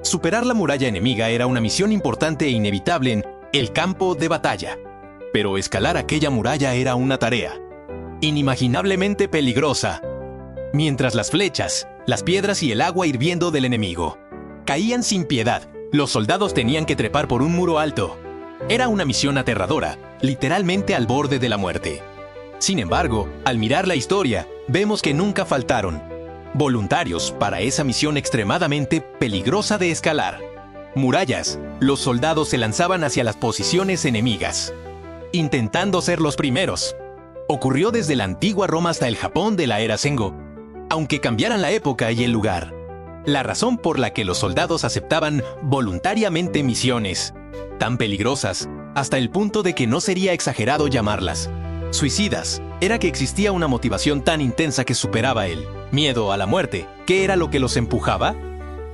Superar la muralla enemiga era una misión importante e inevitable en el campo de batalla. Pero escalar aquella muralla era una tarea inimaginablemente peligrosa. Mientras las flechas, las piedras y el agua hirviendo del enemigo caían sin piedad, los soldados tenían que trepar por un muro alto. Era una misión aterradora, literalmente al borde de la muerte. Sin embargo, al mirar la historia, vemos que nunca faltaron voluntarios para esa misión extremadamente peligrosa de escalar murallas. Los soldados se lanzaban hacia las posiciones enemigas, intentando ser los primeros. Ocurrió desde la antigua Roma hasta el Japón de la era Sengo, aunque cambiaran la época y el lugar. La razón por la que los soldados aceptaban voluntariamente misiones tan peligrosas, hasta el punto de que no sería exagerado llamarlas suicidas, era que existía una motivación tan intensa que superaba el miedo a la muerte. ¿Qué era lo que los empujaba?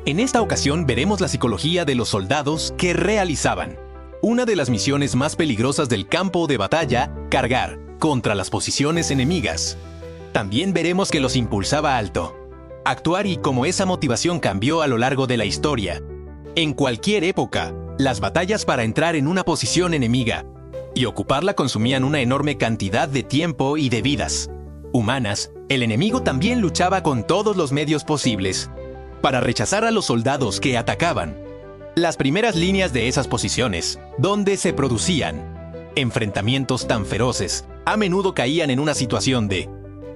En esta ocasión veremos la psicología de los soldados que realizaban una de las misiones más peligrosas del campo de batalla: cargar contra las posiciones enemigas. También veremos que los impulsaba alto actuar y cómo esa motivación cambió a lo largo de la historia. En cualquier época, las batallas para entrar en una posición enemiga y ocuparla consumían una enorme cantidad de tiempo y de vidas humanas. El enemigo también luchaba con todos los medios posibles para rechazar a los soldados que atacaban las primeras líneas de esas posiciones, donde se producían enfrentamientos tan feroces. A menudo caían en una situación de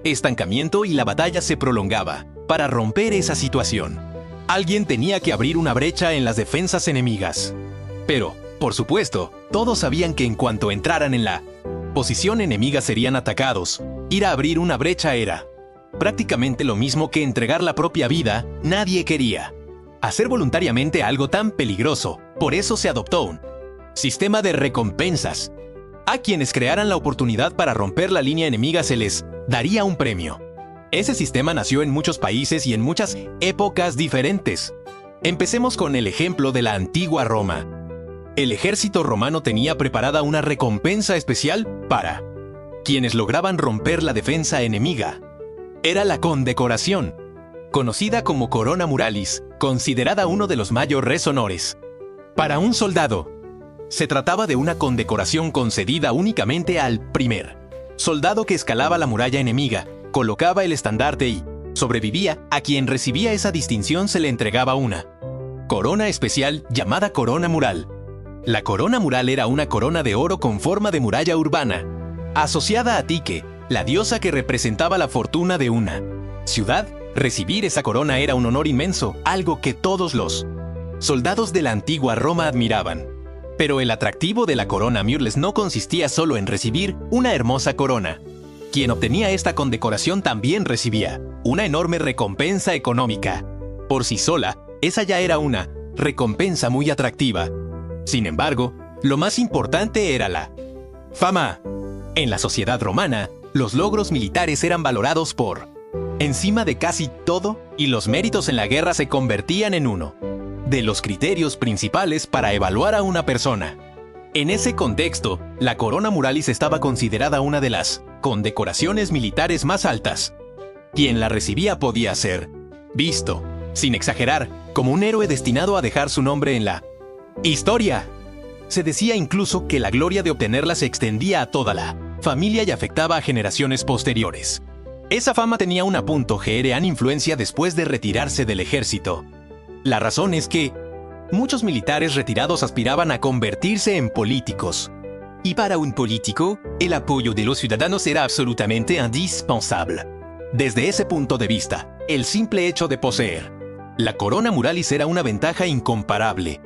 estancamiento y la batalla se prolongaba. Para romper esa situación, alguien tenía que abrir una brecha en las defensas enemigas. Pero, por supuesto, todos sabían que en cuanto entraran en la posición enemiga serían atacados. Ir a abrir una brecha era prácticamente lo mismo que entregar la propia vida. Nadie quería hacer voluntariamente algo tan peligroso. Por eso se adoptó un sistema de recompensas. A quienes crearan la oportunidad para romper la línea enemiga se les daría un premio. Ese sistema nació en muchos países y en muchas épocas diferentes. Empecemos con el ejemplo de la antigua Roma. El ejército romano tenía preparada una recompensa especial para quienes lograban romper la defensa enemiga. Era la condecoración, conocida como Corona Muralis, considerada uno de los mayores honores para un soldado. Se trataba de una condecoración concedida únicamente al primer soldado que escalaba la muralla enemiga, colocaba el estandarte y sobrevivía. A quien recibía esa distinción se le entregaba una corona especial llamada Corona Mural. La Corona Mural era una corona de oro con forma de muralla urbana, asociada a Tique, la diosa que representaba la fortuna de una ciudad. Recibir esa corona era un honor inmenso, algo que todos los soldados de la antigua Roma admiraban. Pero el atractivo de la Corona Murales no consistía solo en recibir una hermosa corona. Quien obtenía esta condecoración también recibía una enorme recompensa económica. Por sí sola, esa ya era una recompensa muy atractiva. Sin embargo, lo más importante era la fama. En la sociedad romana, los logros militares eran valorados por encima de casi todo, y los méritos en la guerra se convertían en uno de los criterios principales para evaluar a una persona. En ese contexto, la Corona Muralis estaba considerada una de las condecoraciones militares más altas. Quien la recibía podía ser visto, sin exagerar, como un héroe destinado a dejar su nombre en la historia. Se decía incluso que la gloria de obtenerla se extendía a toda la familia y afectaba a generaciones posteriores. Esa fama tenía una gran influencia después de retirarse del ejército. La razón es que muchos militares retirados aspiraban a convertirse en políticos. Y para un político, el apoyo de los ciudadanos era absolutamente indispensable. Desde ese punto de vista, el simple hecho de poseer la Corona Muralis era una ventaja incomparable.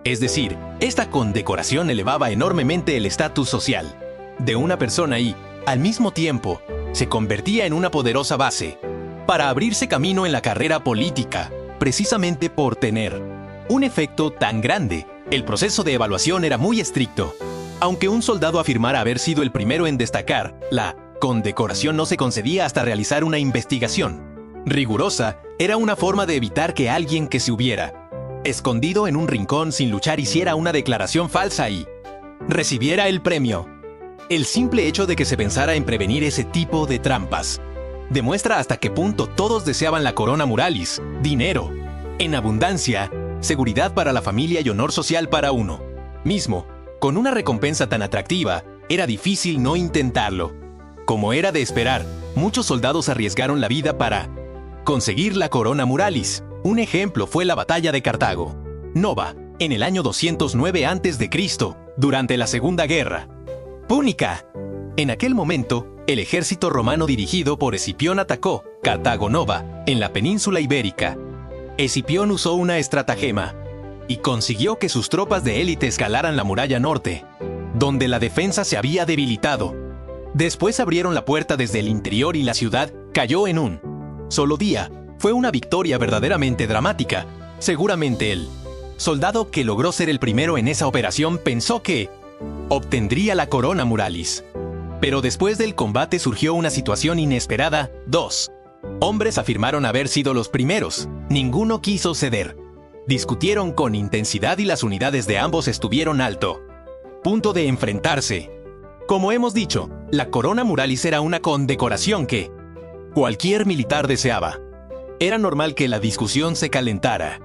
Es decir, esta condecoración elevaba enormemente el estatus social de una persona y, al mismo tiempo, se convertía en una poderosa base para abrirse camino en la carrera política. Precisamente por tener un efecto tan grande, el proceso de evaluación era muy estricto. Aunque un soldado afirmara haber sido el primero en destacar, la condecoración no se concedía hasta realizar una investigación rigurosa. Era una forma de evitar que alguien que se hubiera escondido en un rincón sin luchar hiciera una declaración falsa y recibiera el premio. El simple hecho de que se pensara en prevenir ese tipo de trampas demuestra hasta qué punto todos deseaban la Corona Muralis, dinero en abundancia seguridad para la familia y honor social para uno mismo. Con una recompensa tan atractiva, era difícil no intentarlo. Como era de esperar, muchos soldados arriesgaron la vida para conseguir la corona muralis. Un ejemplo fue la batalla de Cartago Nova, en el año 209 a.C., durante la Segunda Guerra Púnica. En aquel momento, el ejército romano dirigido por Escipión atacó Cartago Nova, en la península ibérica. Escipión usó una estratagema y consiguió que sus tropas de élite escalaran la muralla norte, donde la defensa se había debilitado. Después abrieron la puerta desde el interior y la ciudad cayó en un solo día. Fue una victoria verdaderamente dramática. Seguramente el soldado que logró ser el primero en esa operación pensó que obtendría la corona muralis. Pero después del combate surgió una situación inesperada. Dos hombres afirmaron haber sido los primeros. Ninguno quiso ceder. Discutieron con intensidad y las unidades de ambos estuvieron alto punto de enfrentarse. Como hemos dicho, la corona muralis era una condecoración que cualquier militar deseaba. Era normal que la discusión se calentara.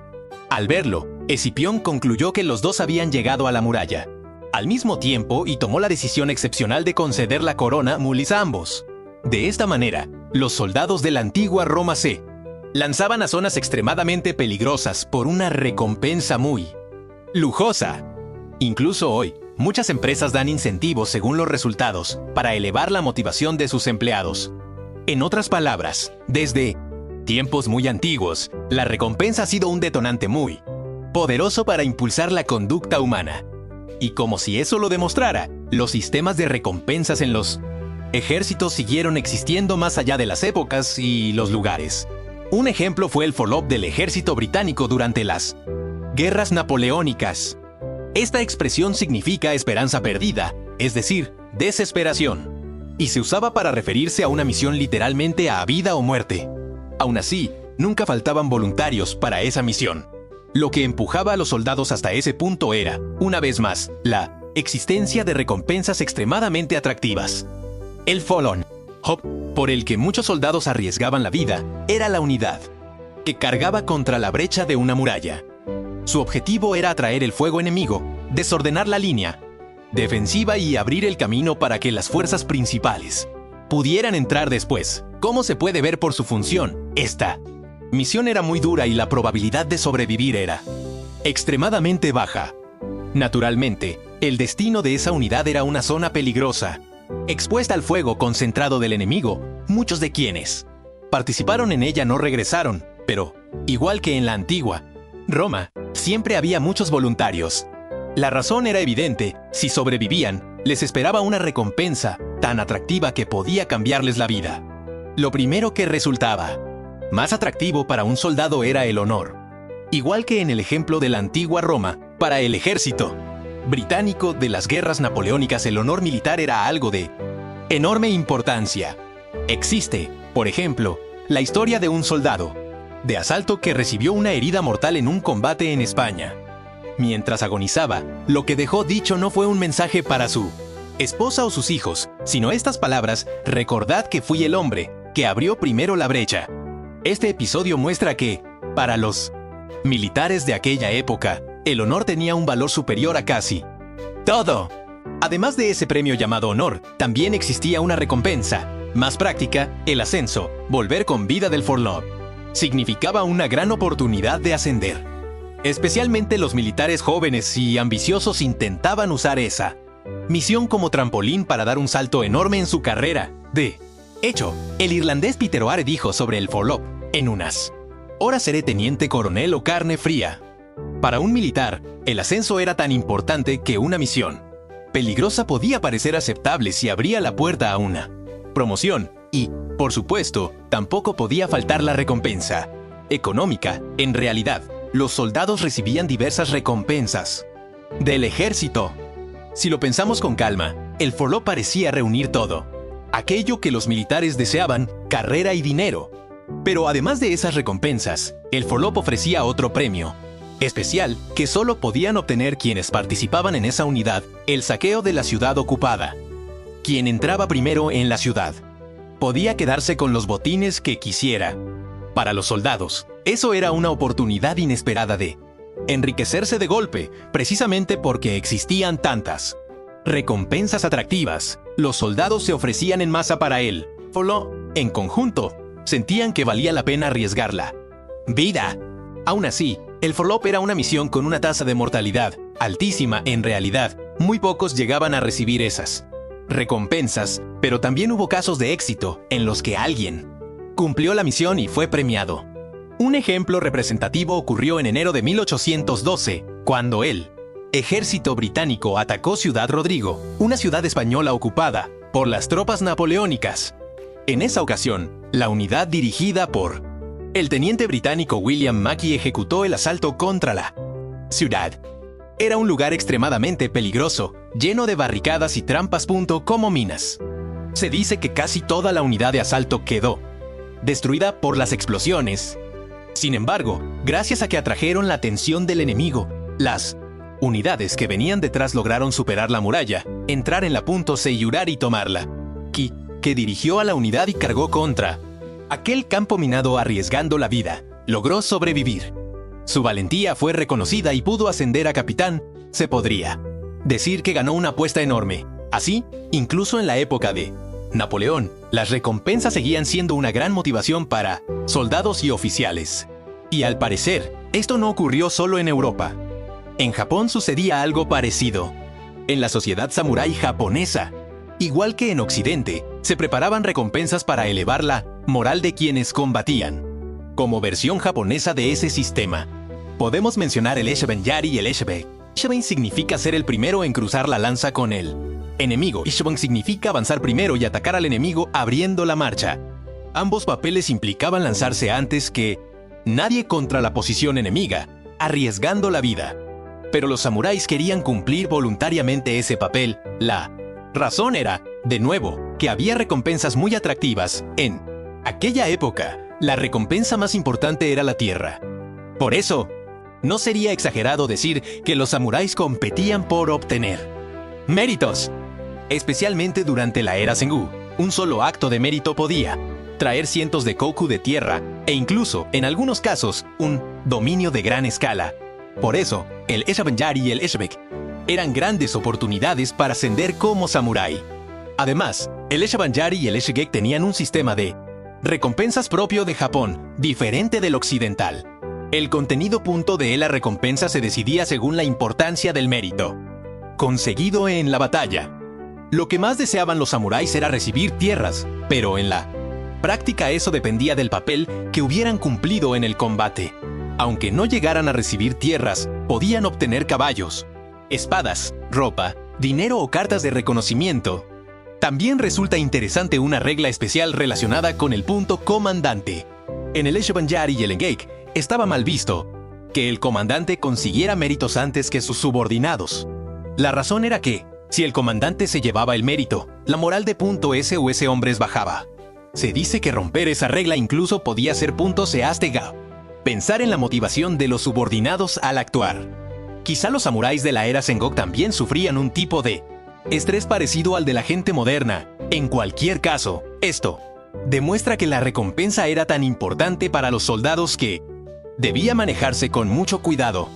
Al verlo, Escipión concluyó que los dos habían llegado a la muralla al mismo tiempo y tomó la decisión excepcional de conceder la corona muralis a ambos. De esta manera, los soldados de la antigua Roma se lanzaban a zonas extremadamente peligrosas por una recompensa muy lujosa. Incluso hoy, muchas empresas dan incentivos según los resultados para elevar la motivación de sus empleados. En otras palabras, desde tiempos muy antiguos, la recompensa ha sido un detonante muy poderoso para impulsar la conducta humana. Y como si eso lo demostrara, los sistemas de recompensas en los ejércitos siguieron existiendo más allá de las épocas y los lugares. Un ejemplo fue el follow-up del ejército británico durante las guerras napoleónicas. Esta expresión significa esperanza perdida, es decir, desesperación, y se usaba para referirse a una misión literalmente a vida o muerte. Aún así, nunca faltaban voluntarios para esa misión. Lo que empujaba a los soldados hasta ese punto era, una vez más, la existencia de recompensas extremadamente atractivas. El follow-up, por el que muchos soldados arriesgaban la vida, era la unidad que cargaba contra la brecha de una muralla. Su objetivo era atraer el fuego enemigo, desordenar la línea defensiva y abrir el camino para que las fuerzas principales pudieran entrar después. Como se puede ver por su función, esta misión era muy dura y la probabilidad de sobrevivir era extremadamente baja. Naturalmente, el destino de esa unidad era una zona peligrosa, expuesta al fuego concentrado del enemigo. Muchos de quienes participaron en ella no regresaron, pero, igual que en la antigua Roma, siempre había muchos voluntarios. La razón era evidente: si sobrevivían, les esperaba una recompensa tan atractiva que podía cambiarles la vida. Lo primero que resultaba más atractivo para un soldado era el honor. Igual que en el ejemplo de la antigua Roma, para el ejército británico de las guerras napoleónicas el honor militar era algo de enorme importancia. Existe, por ejemplo, la historia de un soldado de asalto que recibió una herida mortal en un combate en España. Mientras agonizaba, lo que dejó dicho no fue un mensaje para su esposa o sus hijos, sino estas palabras: recordad que fui el hombre que abrió primero la brecha. Este episodio muestra que, para los militares de aquella época, el honor tenía un valor superior a casi todo. Además de ese premio llamado honor, también existía una recompensa más práctica: el ascenso, volver con vida del follow-up. Significaba una gran oportunidad de ascender. Especialmente los militares jóvenes y ambiciosos intentaban usar esa misión como trampolín para dar un salto enorme en su carrera. De hecho, el irlandés Peter O'Hare dijo sobre el follow-up: en unas horas seré teniente coronel o carne fría. Para un militar, el ascenso era tan importante que una misión peligrosa podía parecer aceptable si abría la puerta a una promoción. Y, por supuesto, tampoco podía faltar la recompensa económica. En realidad, los soldados recibían diversas recompensas del ejército. Si lo pensamos con calma, el follow parecía reunir todo aquello que los militares deseaban: carrera y dinero. Pero además de esas recompensas, el follow ofrecía otro premio especial que solo podían obtener quienes participaban en esa unidad: el saqueo de la ciudad ocupada. Quien entraba primero en la ciudad podía quedarse con los botines que quisiera. Para los soldados, eso era una oportunidad inesperada de enriquecerse de golpe, precisamente porque existían tantas recompensas atractivas. Los soldados se ofrecían en masa para él. Solo, en conjunto, sentían que valía la pena arriesgar la vida. Aún así, el Forlop era una misión con una tasa de mortalidad altísima. En realidad, muy pocos llegaban a recibir esas recompensas, pero también hubo casos de éxito en los que alguien cumplió la misión y fue premiado. Un ejemplo representativo ocurrió en enero de 1812, cuando el ejército británico atacó Ciudad Rodrigo, una ciudad española ocupada por las tropas napoleónicas. En esa ocasión, la unidad dirigida por el teniente británico William Mackay ejecutó el asalto contra la ciudad. Era un lugar extremadamente peligroso, lleno de barricadas y trampas. Como minas. Se dice que casi toda la unidad de asalto quedó destruida por las explosiones. Sin embargo, gracias a que atrajeron la atención del enemigo, las unidades que venían detrás lograron superar la muralla, entrar en la Seyurar y tomarla. Que dirigió a la unidad y cargó contra aquel campo minado arriesgando la vida, logró sobrevivir. Su valentía fue reconocida y pudo ascender a capitán. Se podría decir que ganó una apuesta enorme. Así, incluso en la época de Napoleón, las recompensas seguían siendo una gran motivación para soldados y oficiales. Y al parecer, esto no ocurrió solo en Europa. En Japón sucedía algo parecido. En la sociedad samurái japonesa, igual que en Occidente, se preparaban recompensas para elevar la moral de quienes combatían. Como versión japonesa de ese sistema, podemos mencionar el Esheben-yari y el Eshebe. Esheben significa ser el primero en cruzar la lanza con el enemigo. Esheben significa avanzar primero y atacar al enemigo abriendo la marcha. Ambos papeles implicaban lanzarse antes que nadie contra la posición enemiga, arriesgando la vida. Pero los samuráis querían cumplir voluntariamente ese papel. La razón era, de nuevo, que había recompensas muy atractivas. En aquella época, la recompensa más importante era la tierra. Por eso, no sería exagerado decir que los samuráis competían por obtener méritos. Especialmente durante la era Sengoku, un solo acto de mérito podía traer cientos de koku de tierra e incluso, en algunos casos, un dominio de gran escala. Por eso, el Esheben-yari y el Eshebek eran grandes oportunidades para ascender como samurái. Además, el Esheben-yari y el Eshegek tenían un sistema de recompensas propio de Japón, diferente del occidental. El contenido de la recompensa se decidía según la importancia del mérito conseguido en la batalla. Lo que más deseaban los samuráis era recibir tierras, pero en la práctica eso dependía del papel que hubieran cumplido en el combate. Aunque no llegaran a recibir tierras, podían obtener caballos, espadas, ropa, dinero o cartas de reconocimiento. También resulta interesante una regla especial relacionada con el comandante. En el Esheben-yari y el Engek estaba mal visto que el comandante consiguiera méritos antes que sus subordinados. La razón era que, si el comandante se llevaba el mérito, la moral de ese o ese hombres bajaba. Se dice que romper esa regla incluso podía ser #ga. Pensar en la motivación de los subordinados al actuar. Quizá los samuráis de la era Sengoku también sufrían un tipo de estrés parecido al de la gente moderna. En cualquier caso, esto demuestra que la recompensa era tan importante para los soldados que debía manejarse con mucho cuidado.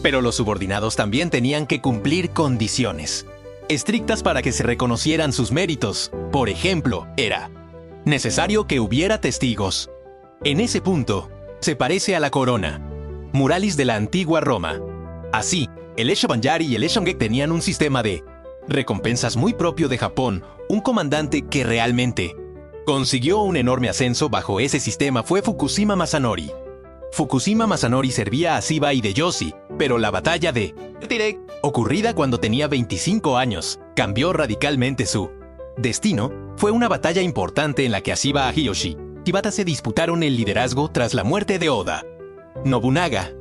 Pero los subordinados también tenían que cumplir condiciones estrictas para que se reconocieran sus méritos. Por ejemplo, era necesario que hubiera testigos. En ese punto, se parece a la corona muralis de la antigua Roma. Así, el Esheben-yari y el Eshengek tenían un sistema de recompensas muy propio de Japón. Un comandante que realmente consiguió un enorme ascenso bajo ese sistema fue Fukushima Masanori. Fukushima Masanori servía a Shiba Hideyoshi, pero la batalla de ocurrida cuando tenía 25 años, cambió radicalmente su destino. Fue una batalla importante en la que Shiba Hideyoshi y Shibata se disputaron el liderazgo tras la muerte de Oda Nobunaga.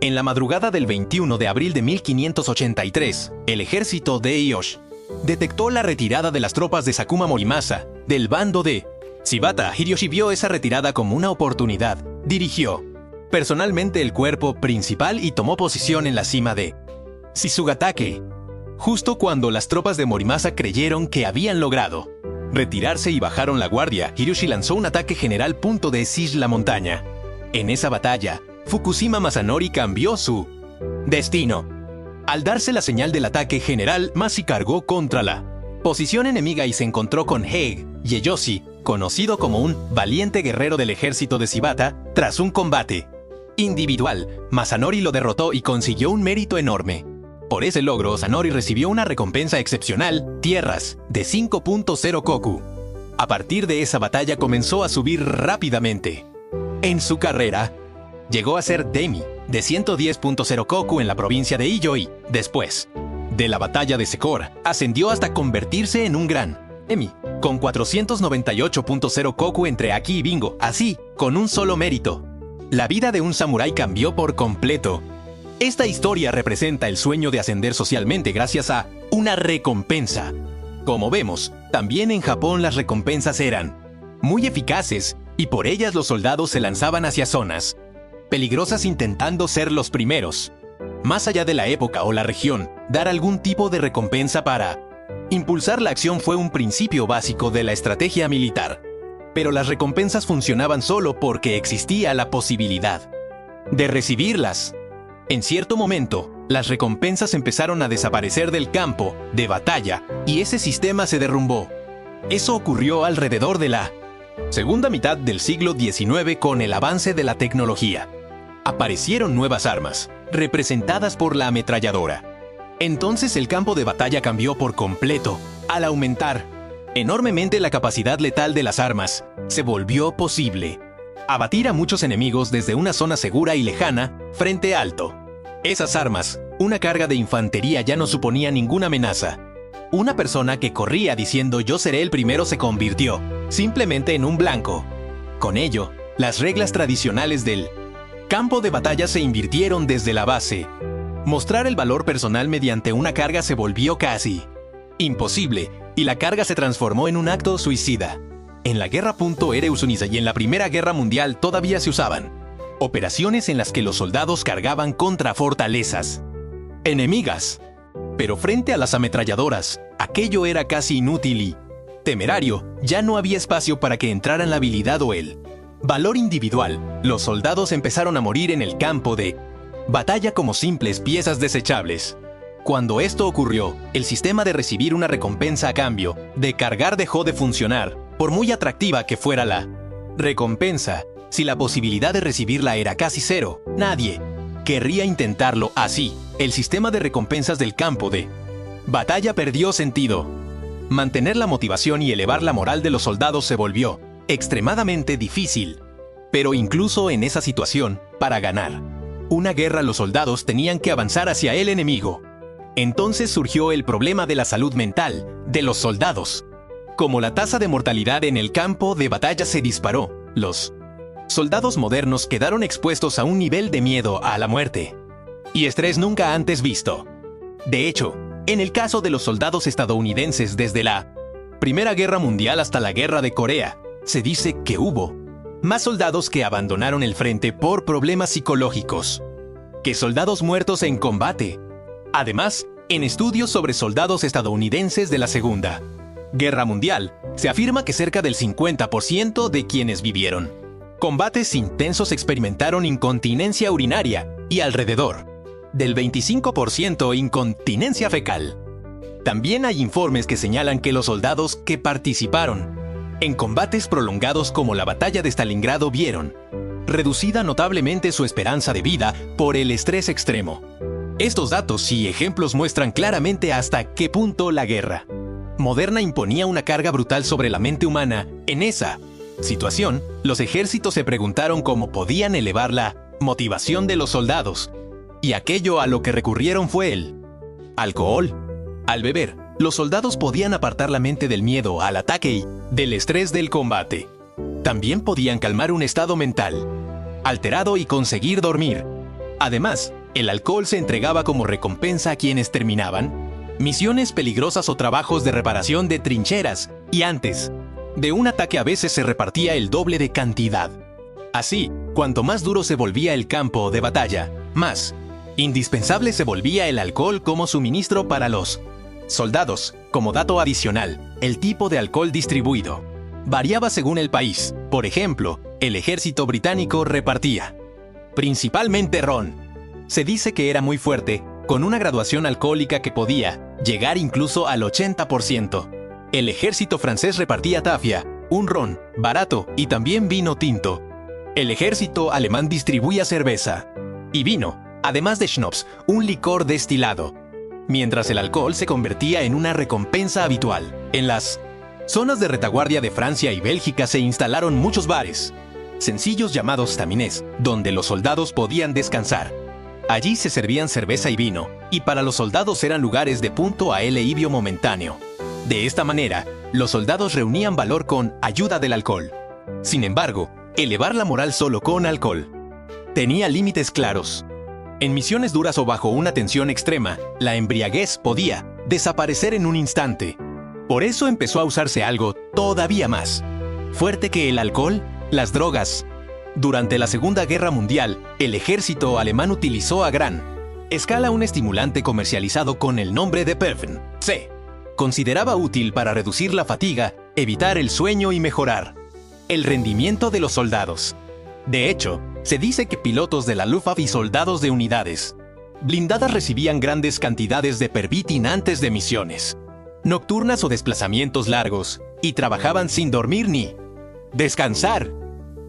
En la madrugada del 21 de abril de 1583, el ejército de Hideyoshi detectó la retirada de las tropas de Sakuma Morimasa del bando de Shibata. Hideyoshi vio esa retirada como una oportunidad. Dirigió personalmente el cuerpo principal y tomó posición en la cima de Shizugatake. Justo cuando las tropas de Morimasa creyeron que habían logrado retirarse y bajaron la guardia, Hideyoshi lanzó un ataque general de Shish la montaña. En esa batalla, Fukushima Masanori cambió su Destino. Al darse la señal del ataque general, Masi cargó contra la posición enemiga y se encontró con Heige Ieyoshi, conocido como un valiente guerrero del ejército de Shibata, tras un combate individual. Masanori lo derrotó y consiguió un mérito enorme. Por ese logro, Sanori recibió una recompensa excepcional, tierras, de 5.0 koku. A partir de esa batalla comenzó a subir rápidamente. En su carrera, llegó a ser Demi, de 110.0 koku en la provincia de Ioi. Después de la batalla de Sekor, ascendió hasta convertirse en un gran Emi, con 498.0 koku entre Aki y Bingo, así, con un solo mérito. La vida de un samurái cambió por completo. Esta historia representa el sueño de ascender socialmente gracias a una recompensa. Como vemos, también en Japón las recompensas eran muy eficaces y por ellas los soldados se lanzaban hacia zonas peligrosas intentando ser los primeros. Más allá de la época o la región, dar algún tipo de recompensa para impulsar la acción fue un principio básico de la estrategia militar. Pero las recompensas funcionaban solo porque existía la posibilidad de recibirlas. En cierto momento, las recompensas empezaron a desaparecer del campo de batalla y ese sistema se derrumbó. Eso ocurrió alrededor de la segunda mitad del siglo XIX con el avance de la tecnología. Aparecieron nuevas armas, representadas por la ametralladora. Entonces el campo de batalla cambió por completo. Al aumentar enormemente la capacidad letal de las armas, se volvió posible abatir a muchos enemigos desde una zona segura y lejana, frente alto. Esas armas, una carga de infantería ya no suponía ninguna amenaza. Una persona que corría diciendo yo seré el primero se convirtió simplemente en un blanco. Con ello, las reglas tradicionales del campo de batalla se invirtieron desde la base. Mostrar el valor personal mediante una carga se volvió casi imposible, y la carga se transformó en un acto suicida. En la guerra Ereusunisa y en la Primera Guerra Mundial todavía se usaban operaciones en las que los soldados cargaban contra fortalezas enemigas. Pero frente a las ametralladoras, aquello era casi inútil y temerario. Ya no había espacio para que entraran la habilidad o el valor individual. Los soldados empezaron a morir en el campo de batalla como simples piezas desechables. Cuando esto ocurrió, el sistema de recibir una recompensa a cambio de cargar dejó de funcionar, por muy atractiva que fuera la recompensa. Si la posibilidad de recibirla era casi cero, nadie querría intentarlo. Así, el sistema de recompensas del campo de batalla perdió sentido. Mantener la motivación y elevar la moral de los soldados se volvió extremadamente difícil. Pero incluso en esa situación, para ganar una guerra los soldados tenían que avanzar hacia el enemigo. Entonces surgió el problema de la salud mental de los soldados. Como la tasa de mortalidad en el campo de batalla se disparó, los soldados modernos quedaron expuestos a un nivel de miedo a la muerte y estrés nunca antes visto. De hecho, en el caso de los soldados estadounidenses desde la Primera Guerra Mundial hasta la Guerra de Corea, se dice que hubo más soldados que abandonaron el frente por problemas psicológicos que soldados muertos en combate. Además, en estudios sobre soldados estadounidenses de la Segunda Guerra Mundial, se afirma que cerca del 50% de quienes vivieron combates intensos experimentaron incontinencia urinaria y alrededor del 25% incontinencia fecal. También hay informes que señalan que los soldados que participaron en combates prolongados como la batalla de Stalingrado vieron reducida notablemente su esperanza de vida por el estrés extremo. Estos datos y ejemplos muestran claramente hasta qué punto la guerra moderna imponía una carga brutal sobre la mente humana. En esa situación, los ejércitos se preguntaron cómo podían elevar la motivación de los soldados, y aquello a lo que recurrieron fue el alcohol. Al beber, los soldados podían apartar la mente del miedo al ataque y del estrés del combate. También podían calmar un estado mental alterado y conseguir dormir. Además, el alcohol se entregaba como recompensa a quienes terminaban misiones peligrosas o trabajos de reparación de trincheras, y antes de un ataque a veces se repartía el doble de cantidad. Así, cuanto más duro se volvía el campo de batalla, más indispensable se volvía el alcohol como suministro para los soldados. Como dato adicional, el tipo de alcohol distribuido variaba según el país. Por ejemplo, el ejército británico repartía principalmente ron, Se dice que era muy fuerte, con una graduación alcohólica que podía llegar incluso al 80%. El ejército francés repartía tafia, un ron barato y también vino tinto. El ejército alemán distribuía cerveza y vino, además de schnapps, un licor destilado, mientras el alcohol se convertía en una recompensa habitual. En las zonas de retaguardia de Francia y Bélgica se instalaron muchos bares, sencillos llamados taminés, donde los soldados podían descansar. Allí se servían cerveza y vino, y para los soldados eran lugares de punto a alivio momentáneo. De esta manera, los soldados reunían valor con ayuda del alcohol. Sin embargo, elevar la moral solo con alcohol tenía límites claros. En misiones duras o bajo una tensión extrema, la embriaguez podía desaparecer en un instante. Por eso empezó a usarse algo todavía más fuerte que el alcohol: las drogas. Durante la Segunda Guerra Mundial, el ejército alemán utilizó a gran escala un estimulante comercializado con el nombre de Pfeffer. Se consideraba útil para reducir la fatiga, evitar el sueño y mejorar el rendimiento de los soldados. De hecho, se dice que pilotos de la Luftwaffe y soldados de unidades blindadas recibían grandes cantidades de Pervitin antes de misiones nocturnas o desplazamientos largos, y trabajaban sin dormir ni descansar.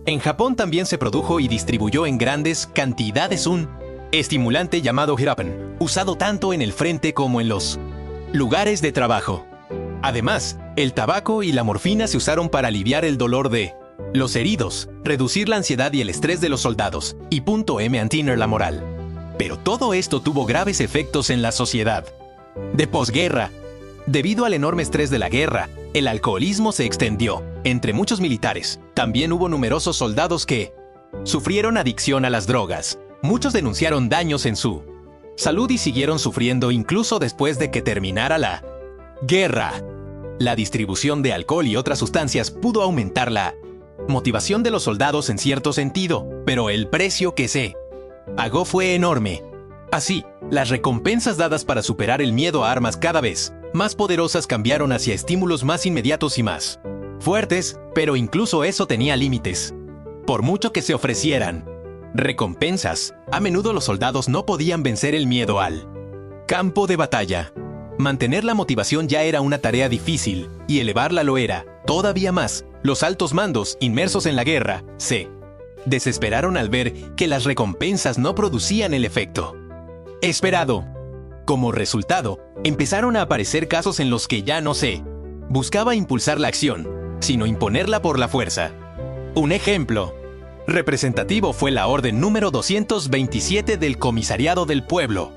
En Japón también se produjo y distribuyó en grandes cantidades un estimulante llamado Hirapen, usado tanto en el frente como en los lugares de trabajo. Además, el tabaco y la morfina se usaron para aliviar el dolor de los heridos, reducir la ansiedad y el estrés de los soldados, y mantener la moral. Pero todo esto tuvo graves efectos en la sociedad de posguerra. Debido al enorme estrés de la guerra, el alcoholismo se extendió entre muchos militares. También hubo numerosos soldados que sufrieron adicción a las drogas. Muchos denunciaron daños en su salud y siguieron sufriendo incluso después de que terminara la guerra. La distribución de alcohol y otras sustancias pudo aumentar la motivación de los soldados en cierto sentido, pero el precio que se pagó fue enorme. Así, las recompensas dadas para superar el miedo a armas cada vez más poderosas cambiaron hacia estímulos más inmediatos y más fuertes, pero incluso eso tenía límites. Por mucho que se ofrecieran recompensas, a menudo los soldados no podían vencer el miedo al campo de batalla. Mantener la motivación ya era una tarea difícil, y elevarla lo era todavía más. Los altos mandos, inmersos en la guerra, se desesperaron al ver que las recompensas no producían el efecto esperado. Como resultado, empezaron a aparecer casos en los que ya no se buscaba impulsar la acción, sino imponerla por la fuerza. Un ejemplo representativo fue la Orden número 227 del Comisariado del Pueblo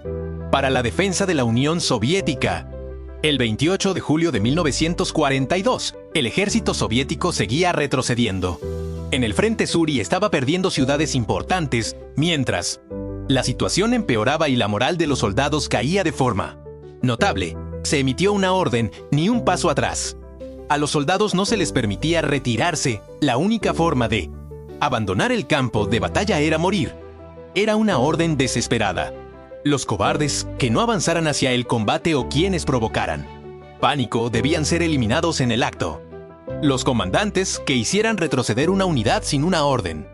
para la Defensa de la Unión Soviética. El 28 de julio de 1942, el ejército soviético seguía retrocediendo en el frente sur y estaba perdiendo ciudades importantes, mientras la situación empeoraba y la moral de los soldados caía de forma notable. Se emitió una orden: ni un paso atrás. A los soldados no se les permitía retirarse. La única forma de abandonar el campo de batalla era morir. Era una orden desesperada. Los cobardes que no avanzaran hacia el combate o quienes provocaran pánico debían ser eliminados en el acto. Los comandantes que hicieran retroceder una unidad sin una orden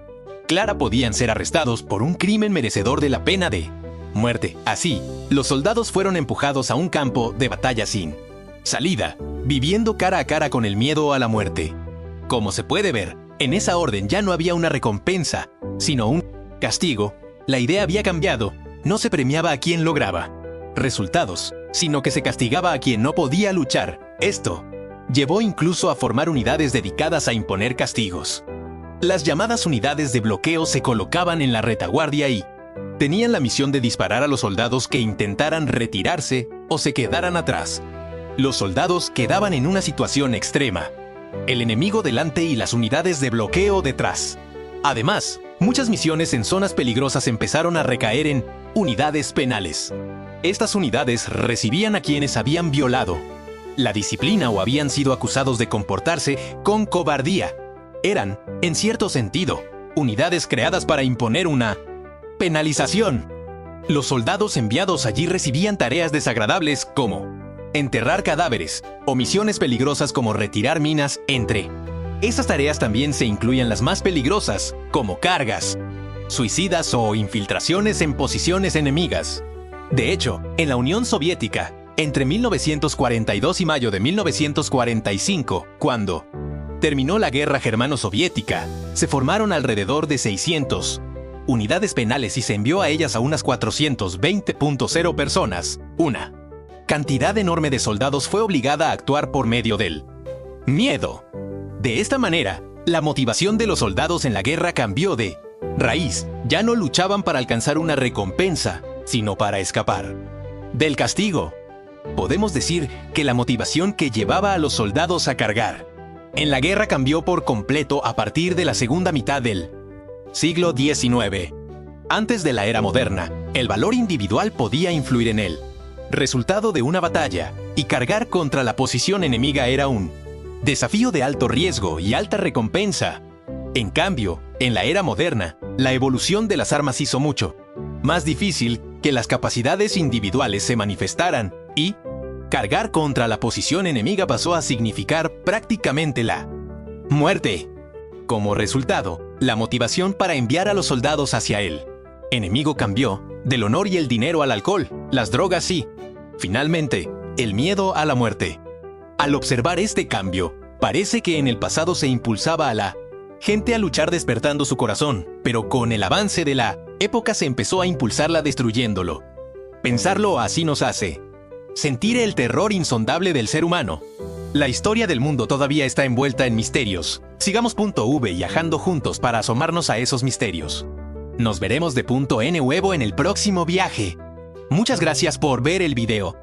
clara podían ser arrestados por un crimen merecedor de la pena de muerte. Así, los soldados fueron empujados a un campo de batalla sin salida, viviendo cara a cara con el miedo a la muerte. Como se puede ver, en esa orden ya no había una recompensa, sino un castigo. La idea había cambiado. No se premiaba a quien lograba resultados, sino que se castigaba a quien no podía luchar. Esto llevó incluso a formar unidades dedicadas a imponer castigos. Las llamadas unidades de bloqueo se colocaban en la retaguardia y tenían la misión de disparar a los soldados que intentaran retirarse o se quedaran atrás. Los soldados quedaban en una situación extrema, el enemigo delante y las unidades de bloqueo detrás. Además, muchas misiones en zonas peligrosas empezaron a recaer en unidades penales. Estas unidades recibían a quienes habían violado la disciplina o habían sido acusados de comportarse con cobardía. Eran, en cierto sentido, unidades creadas para imponer una penalización. Los soldados enviados allí recibían tareas desagradables como enterrar cadáveres o misiones peligrosas como retirar minas, entre esas tareas también se incluían las más peligrosas, como cargas suicidas o infiltraciones en posiciones enemigas. De hecho, en la Unión Soviética, entre 1942 y mayo de 1945, cuando terminó la guerra germano-soviética, se formaron alrededor de 600 unidades penales y se envió a ellas a unas 420.0 personas. Una cantidad enorme de soldados fue obligada a actuar por medio del miedo. De esta manera, la motivación de los soldados en la guerra cambió de raíz. Ya no luchaban para alcanzar una recompensa, sino para escapar del castigo. Podemos decir que la motivación que llevaba a los soldados a cargar en la guerra cambió por completo a partir de la segunda mitad del siglo XIX. Antes de la era moderna, el valor individual podía influir en el resultado de una batalla, y cargar contra la posición enemiga era un desafío de alto riesgo y alta recompensa. En cambio, en la era moderna, la evolución de las armas hizo mucho más difícil que las capacidades individuales se manifestaran, y cargar contra la posición enemiga pasó a significar prácticamente la muerte. Como resultado, la motivación para enviar a los soldados hacia el enemigo cambió del honor y el dinero al alcohol, las drogas y, finalmente, el miedo a la muerte. Al observar este cambio, parece que en el pasado se impulsaba a la gente a luchar despertando su corazón, pero con el avance de la época se empezó a impulsarla destruyéndolo. Pensarlo así nos hace sentir el terror insondable del ser humano. La historia del mundo todavía está envuelta en misterios. Sigamos viajando juntos para asomarnos a esos misterios. Nos veremos de N nuevo en el próximo viaje. Muchas gracias por ver el video.